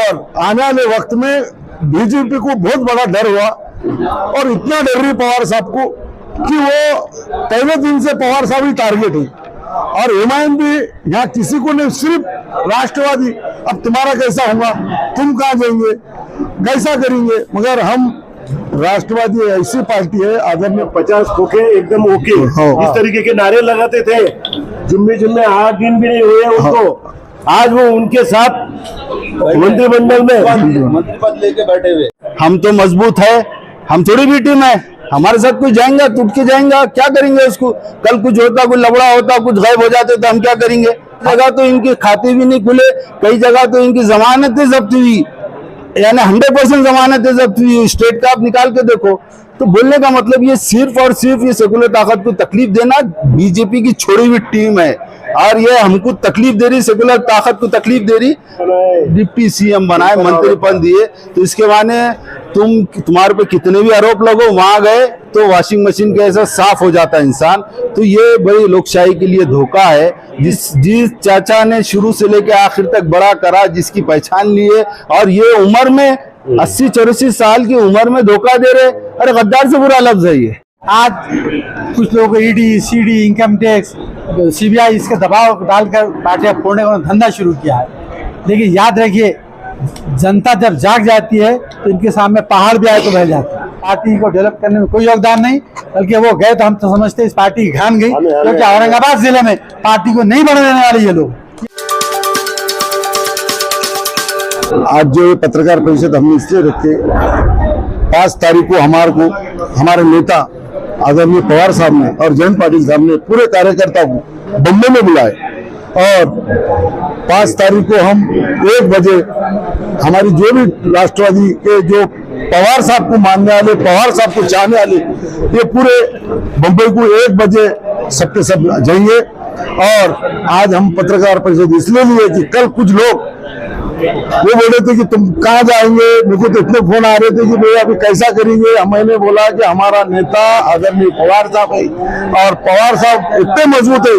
और आने वाले वक्त में बीजेपी को बहुत बड़ा डर हुआ और इतना डर रही पवार साहब को कि वो पहले दिन से पवार साहब ही टारगेट है। और हुमायूं भी यहाँ किसी को नहीं, सिर्फ राष्ट्रवादी अब तुम्हारा कैसा होगा, तुम कहाँ जाएंगे, कैसा करेंगे। मगर हम राष्ट्रवादी ऐसी पार्टी है, आदरणीय 50 खोखे एकदम ओके इस तरीके के नारे लगाते थे। जुम्मे 8 दिन भी नहीं हुए उनको, आज वो उनके साथ मंत्रिमंडल में मंत्री पद लेके बैठे हुए। हम तो मजबूत है, हम थोड़ी भी टीम है, हमारे साथ कोई जाएगा टूट के जाएगा, क्या करेंगे उसको। कल कुछ होता, कोई लफड़ा होता, कुछ गायब हो जाते तो हम क्या करेंगे। जगह तो इनके खाते भी नहीं खुले, कई जगह तो इनकी जमानतें जब्त हुई, यानी 100% जमानतें जब्त हुई। स्टेट का आप निकाल के देखो। तो बोलने का मतलब ये सिर्फ और सिर्फ ये सेकुलर ताकत को तकलीफ देना बीजेपी की छोड़ी हुई टीम है और ये हमको तकलीफ दे रही, सेकुलर ताकत को तकलीफ दे रही। डिप्टी सीएम बनाए, मंत्री पद दिए, तो इसके माने तुम्हारे पे कितने भी आरोप लगो, वहां गए तो वॉशिंग मशीन के ऐसा साफ हो जाता है इंसान। तो ये बड़ी लोकशाही के लिए धोखा है। जिस चाचा ने शुरू से लेकर आखिर तक बड़ा करा, जिसकी पहचान लिए, और ये उम्र में 80-84 साल की उम्र में धोखा दे रहे। अरे गद्दार से बुरा लफ्ज है ये। आज कुछ लोगों को ED, CD, income tax, CBI इसके दबाव डालकर पार्टियां फोड़ने का धंधा शुरू किया है। लेकिन याद रखिए, जनता जब जाग जाती है तो इनके सामने पहाड़ भी आए तो बह जाता है। पार्टी को डेवलप करने में कोई योगदान नहीं, बल्कि वो गए तो हम तो समझते इस पार्टी की घान गई, क्योंकि औरंगाबाद जिले में पार्टी को नहीं बढ़ने देने वाले ये लोग। आज जो पत्रकार परिषद हमने इसलिए रखे, 5 तारीख को हमारे नेता आदरणीय पवार साहब ने और जयंत पाटिल साहब ने पूरे कार्यकर्ता को बम्बई में बुलाए और 5 तारीख को हम 1 बजे हमारी जो भी राष्ट्रवादी के जो पवार साहब को मानने वाले, पवार साहब को चाहने वाले, ये पूरे बम्बई को 1 बजे सबके सब जाएंगे। और आज हम पत्रकार परिषद इसलिए लिए कि कल कुछ लोग वो बोल रहे थे कि तुम कहाँ जाएंगे, मेरे को तो इतने फोन आ रहे थे कि भैया अभी कैसा करेंगे। मैंने बोला कि हमारा नेता आदरणीय पवार साहब है और पवार साहब इतने मजबूत है,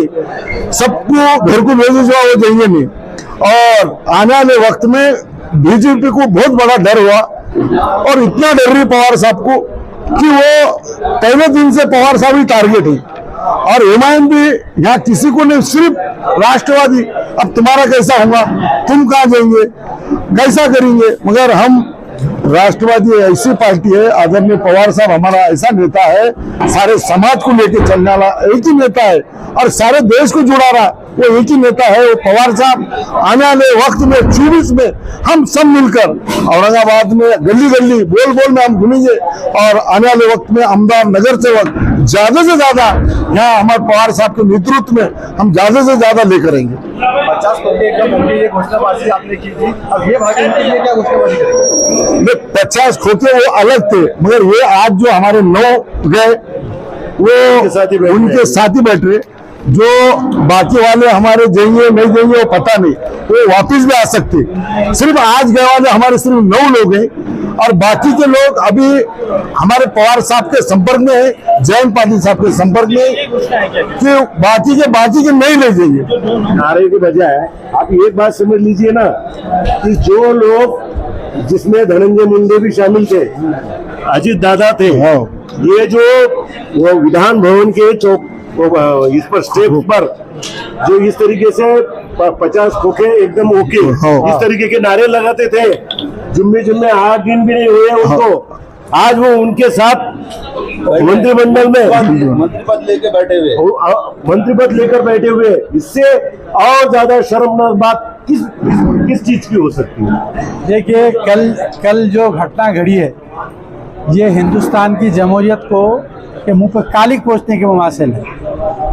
सबको घर को भेजे जो वो जाएंगे नहीं। और आने वाले वक्त में बीजेपी को बहुत बड़ा डर हुआ और इतना डर रही पवार साहब को कि वो पहले दिन से पवार साहब ही टारगेट है। और हुमायूं भी यहाँ किसी को नहीं, सिर्फ राष्ट्रवादी अब तुम्हारा कैसा होगा, तुम कहाँ जाएंगे, कैसा करेंगे। मगर हम राष्ट्रवादी ऐसी पार्टी है, आदरणीय पवार साहब हमारा ऐसा नेता है, सारे समाज को लेकर चलने वाला एक ही नेता है और सारे देश को जुड़ा रहा, वो एक ही नेता है, वो पवार साहब। आने वाले वक्त में 24 में हम सब मिलकर औरंगाबाद में गली गली बोल बोल में हम घूमेंगे और आने वाले वक्त में अहमदाबाद नगर सेवक ज्यादा से ज्यादा यहाँ हमारे पवार साहब के नेतृत्व में हम ज्यादा से ज्यादा लेकर आएंगे। 50 खोखे एकदम ये घोषणाबाजी आपने की थी, अब ये भाजपा के लिए क्या घोषणाबाजी करेंगे? 50 खोखे वो अलग थे, मगर ये आज जो हमारे 9 गए वो उनके साथी बैठ रहे, जो बाकी वाले हमारे जाएंगे नहीं जाएंगे वो पता नहीं, वो वापिस भी आ सकते। सिर्फ आज गए वाले हमारे सिर्फ 9 लोग हैं और बाकी के लोग अभी हमारे पवार साहब के संपर्क में है, जयंत पाटिल साहब के संपर्क में, कि बाकी के नहीं ले जाएंगे। नारे के बजाय आप एक बात समझ लीजिए ना कि जो लोग, जिसमें धनंजय मुंडे भी शामिल थे, अजीत दादा थे, ये जो वो विधान भवन के चौक इस पर स्टेप पर जो इस तरीके से 50 खोखे एकदम ओके इस तरीके के नारे लगाते थे, जुम्मे 8 दिन भी नहीं हुए उनको, आज वो उनके साथ मंत्रिमंडल में मंत्री पद लेके बैठे हुए। इससे और ज्यादा शर्मनाक बात किस चीज की हो सकती है? देखिए, कल जो घटना घड़ी है, ये हिंदुस्तान की जमहूरियत को के मुंह पर कालिक पोंछने के मुमासिल है।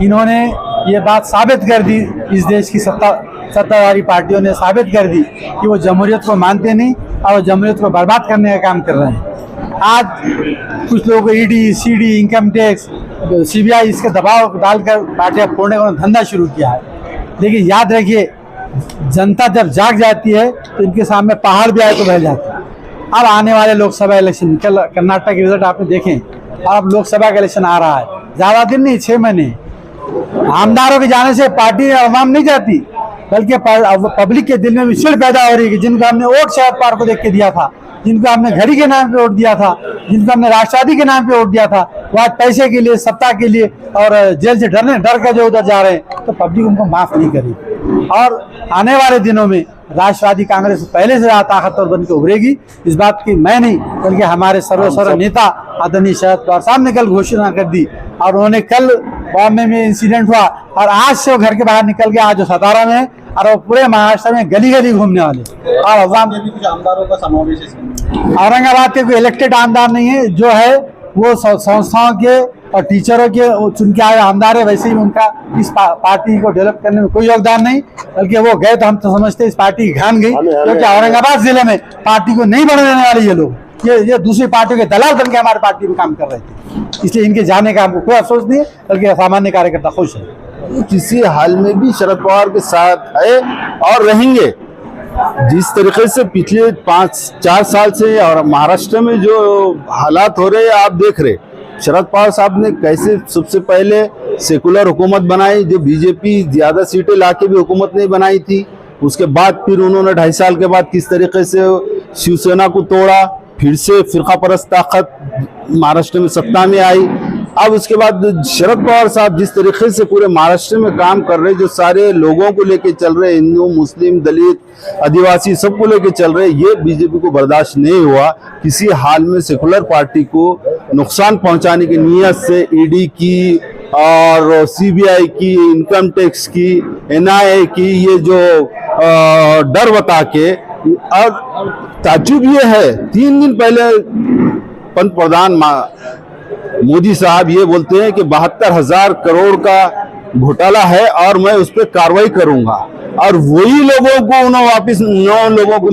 इन्होंने ये बात साबित कर दी, इस देश की सत्ताधारी पार्टियों ने साबित कर दी कि वो जमहूरियत को मानते नहीं और जमहूरियत को बर्बाद करने का काम कर रहे हैं। आज कुछ लोगों को ED, CD, income tax, CBI इसके दबाव डालकर पार्टियां फोड़ने का धंधा शुरू किया है। लेकिन याद रखिए, जनता जब जाग जाती है तो इनके सामने पहाड़ भी आए तो बह जाता है। अब आने वाले लोकसभा इलेक्शन, कल कर्नाटक के रिजल्ट आपने देखें, और अब लोकसभा का इलेक्शन आ रहा है, ज्यादा दिन नहीं, 6 महीने। आमदारों के जाने से पार्टी आवाम नहीं जाती, बल्कि पब्लिक के दिल में भी चिढ़ पैदा हो रही है कि जिनको हमने वोट शरद पवार को देख के दिया था, जिनको हमने घड़ी के नाम पे वोट दिया था, जिनको हमने राष्ट्रवादी के नाम पे वोट दिया था, वो आज पैसे के लिए, सत्ता के लिए और जेल से डर कर जो उधर जा रहे हैं, तो पब्लिक उनको माफ नहीं करेगी। और आने वाले दिनों में राष्ट्रवादी कांग्रेस पहले से ज्यादा ताकतवर बन के उभरेगी। इस बात की मैं नहीं बल्कि हमारे सर्वोच्च नेता आदरणीय शरद पवार साहब ने कल घोषणा कर दी, और उन्होंने कल बॉम्बे में इंसिडेंट हुआ और आज से वो घर के बाहर निकल के आज वो सतारा में है और वो पूरे महाराष्ट्र में गली गली घूमने वाले। और अवाम कुछ आमदारों का समावेश है। औरंगाबाद के कोई इलेक्टेड आमदार नहीं है, जो है वो संस्थाओं के और टीचरों के चुन के आए आमदार है। वैसे ही उनका इस पार्टी को डेवलप करने में कोई योगदान नहीं, बल्कि वो गए तो हम तो समझते इस पार्टी की घान गई, क्योंकि औरंगाबाद जिले में पार्टी को नहीं बढ़ने देने वाले ये लोग, ये दूसरी पार्टियों के दलाल बन के हमारी पार्टी में काम कर रहे थे। इसलिए इनके जाने का हमको कोई अफसोस नहीं है, बल्कि सामान्य कार्यकर्ता खुश है। किसी हाल में भी शरद पवार के साथ है और रहेंगे। जिस तरीके से पिछले 5-4 साल से और महाराष्ट्र में जो हालात हो रहे हैं आप देख रहे, शरद पवार साहब ने कैसे सबसे पहले सेकुलर हुकूमत बनाई, जो बीजेपी ज्यादा सीटें लाके भी हुकूमत नहीं बनाई थी। उसके बाद फिर उन्होंने 2.5 साल के बाद किस तरीके से शिवसेना को तोड़ा, फिर से फिरका परस्त ताकत महाराष्ट्र में सत्ता में आई। अब उसके बाद शरद पवार साहब जिस तरीके से पूरे महाराष्ट्र में काम कर रहे, जो सारे लोगों को लेके चल रहे, हिंदू, मुस्लिम, दलित, आदिवासी सबको लेके चल रहे, ये बीजेपी को बर्दाश्त नहीं हुआ। किसी हाल में सेकुलर पार्टी को नुकसान पहुंचाने की नीयत से ईडी की और सीबीआई की, इनकम टैक्स की, एनआईए की, ये जो डर बता के, और ताज्जुब ये है 3 दिन पहले पंतप्रधान मोदी साहब ये बोलते हैं कि 72,000 करोड़ का घोटाला है और मैं उस पर कार्रवाई करूंगा, और वही लोगों को उन्होंने वापिस 9 लोगों को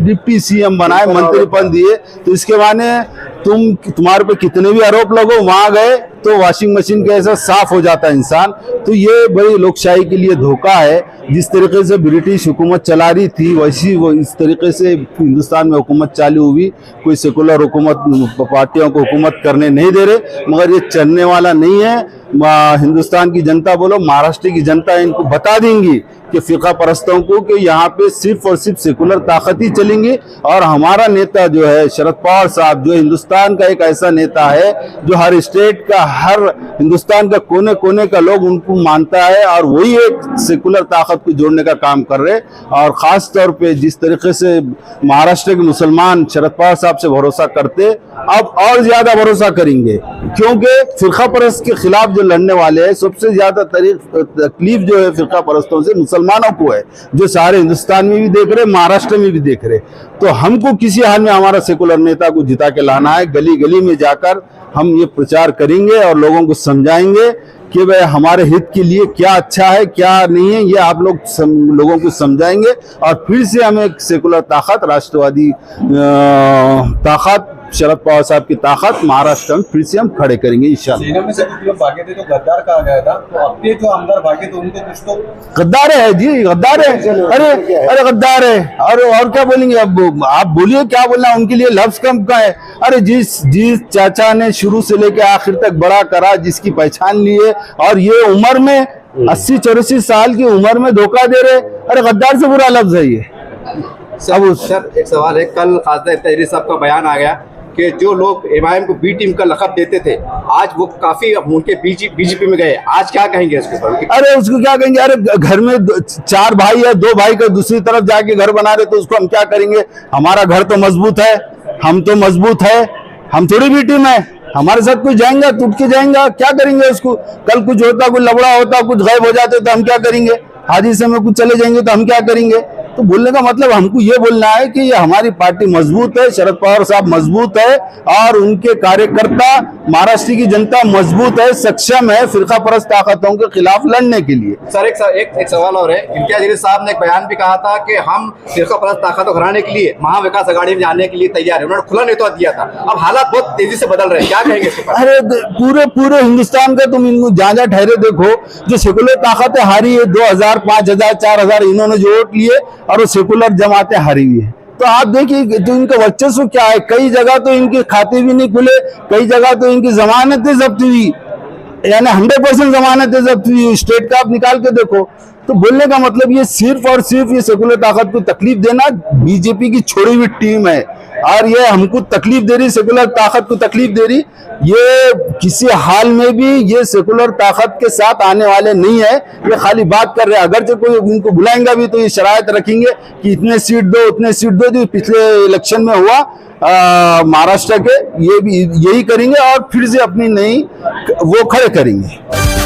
डिप्टी सीएम बनाए, मंत्री पद दिए। तो इसके माने तुम्हारे पे कितने भी आरोप लगो, वहां गए तो वॉशिंग मशीन के ऐसा साफ हो जाता है इंसान। तो ये बड़ी लोकशाही के लिए धोखा है। जिस तरीके से ब्रिटिश हुकूमत चला रही थी वैसी वो इस तरीके से हिंदुस्तान में हुकूमत चालू हुई। कोई सेकुलर हुकूमत पार्टियों को हुकूमत करने नहीं दे रहे, मगर ये चलने वाला नहीं है। हिंदुस्तान की जनता बोलो, महाराष्ट्र की जनता इनको बता देंगी कि फिरका परस्तों को कि यहाँ पे सिर्फ और सिर्फ सेकुलर ताकत ही चलेंगी। और हमारा नेता जो है शरद पवार साहब, जो हिंदुस्तान का एक ऐसा नेता है जो हर स्टेट का, हर हिंदुस्तान का कोने कोने का लोग उनको मानता है, और वही एक सेकुलर ताकत को जोड़ने का काम कर रहे। और खास तौर पे जिस तरीके से महाराष्ट्र के मुसलमान शरद पवार साहब से भरोसा करते, अब और ज्यादा भरोसा करेंगे, क्योंकि फिरका परस्त के खिलाफ जो लड़ने वाले हैं, सबसे ज्यादा तकलीफ जो है फिरका परस्तों से मुसलमानों को है, जो सारे हिंदुस्तान में भी देख रहे, महाराष्ट्र में भी देख रहे। तो हमको किसी हाल में हमारा सेकुलर नेता को जिता के लाना है। गली गली में जाकर हम ये प्रचार करेंगे और लोगों को समझाएंगे कि भाई हमारे हित के लिए क्या अच्छा है क्या नहीं है, ये आप लोगों को समझाएंगे। और फिर से हम एक सेकुलर ताकत, राष्ट्रवादी ताकत, शरद पवार साहब की ताकत महाराष्ट्र में फिर से हम खड़े करेंगे इंशाल्लाह। सेना में से कुछ लोग भागे थे तो गद्दार कहा गया था, तो अब के जो आमदार भागे थे उनको कुछ तो गद्दार है जी, गद्दार है। अरे गद्दार है। और क्या बोलेंगे? अब आप बोलिए क्या बोलना, उनके लिए लफ्ज कम का है। अरे जिस चाचा ने शुरू से लेकर आखिर तक बड़ा करा, जिसकी पहचान लिए, और ये उम्र में 80-84 साल की उम्र में धोखा दे रहे, अरे गद्दार से बुरा लफ्ज है ये। सर एक सवाल है, कल खासदार तहरीर साहब का बयान आ गया कि जो लोग एमआईएम को बी टीम का लक़ब देते थे, आज वो काफी उनके बीजेपी में गए, आज क्या कहेंगे इसके ऊपर? अरे उसको क्या कहेंगे? अरे घर में 4 भाई है, 2 भाई का दूसरी तरफ जाके घर बना रहे, तो उसको हम क्या करेंगे? हमारा घर तो मजबूत है, हम तो मजबूत है, हम थोड़ी बी टीम है। हमारे साथ कोई जाएगा टूट के जाएगा, क्या करेंगे उसको? कल कुछ होता, कोई लफड़ा होता, कुछ गायब हो जाते तो हम क्या करेंगे? हादसे में कुछ चले जाएंगे तो हम क्या करेंगे? तो बोलने का मतलब हमको ये बोलना है कि ये हमारी पार्टी मजबूत है, शरद पवार साहब मजबूत है, और उनके कार्यकर्ता, महाराष्ट्र की जनता मजबूत है, सक्षम है फिरका परस्त ताकतों के खिलाफ लड़ने के लिए। सर एक सवाल और है, इम्तियाज जलील साहब ने एक बयान भी कहा था कि हम फिरका परस्त ताकतों को हराने के लिए महाविकास अघाड़ी में जाने के लिए तैयार है। उन्होंने खुला नेतृत्व दिया था। अब हालात बहुत तेजी से बदल रहे हैं, क्या कहेंगे इसके पर? अरे पूरे हिंदुस्तान का तुम इनको जहाँ ठहरे देखो, जो सेकुलर ताकतें हारी है, 2000, 5000, 4000 इन्होंने जो वोट लिए, और वो सेकुलर जमातें हारी हुई है। तो आप देखिए जो इनका वर्चस्व क्या है। कई जगह तो इनके खाते भी नहीं खुले, कई जगह तो इनकी जमानतें जब्त हुई, यानी 100% जमानतें जब्त हुई। स्टेट का आप निकाल के देखो, तो बोलने का मतलब ये सिर्फ और सिर्फ ये सेकुलर ताकत को तकलीफ देना बीजेपी की छोड़ी हुई टीम है, और ये हमको तकलीफ दे रही, सेकुलर ताकत को तकलीफ दे रही। ये किसी हाल में भी ये सेकुलर ताकत के साथ आने वाले नहीं है, ये खाली बात कर रहे हैं। अगर जो कोई इनको बुलाएंगा भी तो ये शरायत रखेंगे कि इतने सीट दो उतने सीट दो, जो पिछले इलेक्शन में हुआ महाराष्ट्र के, ये भी यही करेंगे और फिर से अपनी नई वो खड़े करेंगे।